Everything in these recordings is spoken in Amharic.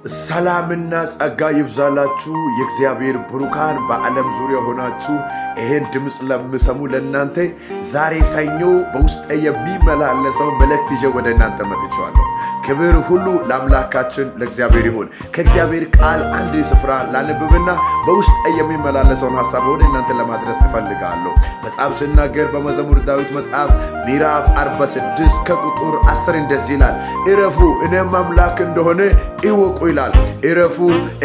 ሰላምና ጸጋ ይብዛላችሁ የእግዚአብሔር ብሩካን በዓለም ዙሪያ ሆናችሁ ይሄን ድምጽ ለምሰሙ ለእናንተ ዛሬ ሰኞ በውስጤ የሚመላለሰው መልእክት ይዤ ወደ እናንተ መጥቻለሁ። ክብር ሁሉ ለአምላካችን ለእግዚአብሔር ይሁን። ከእግዚአብሔር ቃል አንድ ስፍራ ላንብብና በውስጤ የሚመላለሰውን ሐሳብ ወደ እናንተ ለማድረስ እፈልጋለሁ። መጽሐፍ ሲናገር በመዝሙረ ዳዊት መጽሐፍ ምዕራፍ 46 ከቁጥር 10 እንደዚህ ይላል፣ እረፉ እኔም አምላክ እንደሆነ እወቁ ይላል። እረፉ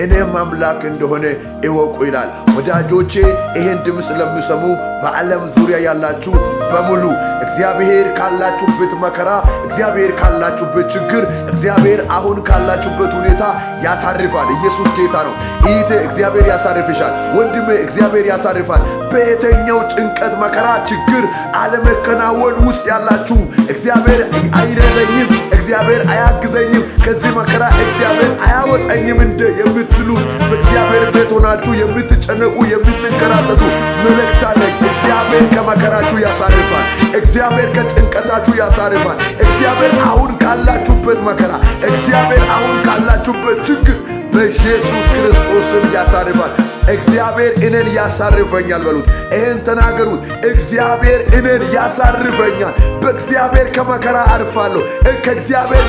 እኔም አምላክ እንደሆነ እወቁ ይላል። ወዳጆቼ ይሄን ድምጽ ለምሰሙ በዓለም ዙሪያ ያላችሁ በሙሉ እግዚአብሔር ካላችሁበት መከራ፣ እግዚአብሔር ካላችሁበት ችግር፣ እግዚአብሔር አሁን ካላችሁበት ሁኔታ ያሳርፋል። ኢየሱስ ጌታ ነው። እህቴ እግዚአብሔር ያሳርፍሻል። ወንድሜ እግዚአብሔር ያሳርፋል። በየትኛው ጭንቀት፣ መከራ፣ ችግር፣ አለመከናወን ውስጥ ያላችሁ እግዚአብሔር አይረዳኝም፣ እግዚአብሔር አያግዘኝም፣ ከዚህ መከራ እግዚአብሔር አያወጣኝም እንደ የምትሉት በእግዚአብሔር ቤት ሆናችሁ የምትጨነቁ የምትንከራተቱ መልእክት አለኝ። እግዚአብሔር ከመከራችሁ ያሳርፋል። እግዚአብሔር ከጭንቀታችሁ ያሳርፋል። እግዚአብሔር አሁን ካላችሁበት መከራ፣ እግዚአብሔር አሁን ካላችሁበት ችግር በኢየሱስ ክርስቶስም ያሳርፋል። እግዚአብሔር እኔን ያሳርፈኛል በሉት። ይሄን ተናገሩት። እግዚአብሔር እኔን ያሳርፈኛል። በእግዚአብሔር ከመከራ አርፋለሁ፣ በእግዚአብሔር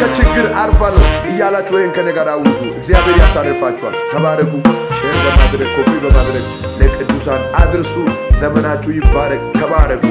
ከችግር አርፋለሁ እያላችሁ ይሄን ከኔ ጋር አውጁ። እግዚአብሔር ያሳርፋችኋል። ተባረኩ። ሼር በማድረግ ኮፒ በማድረግ ለቅዱሳን አድርሱ። ዘመናችሁ ይባረክ። ተባረኩ።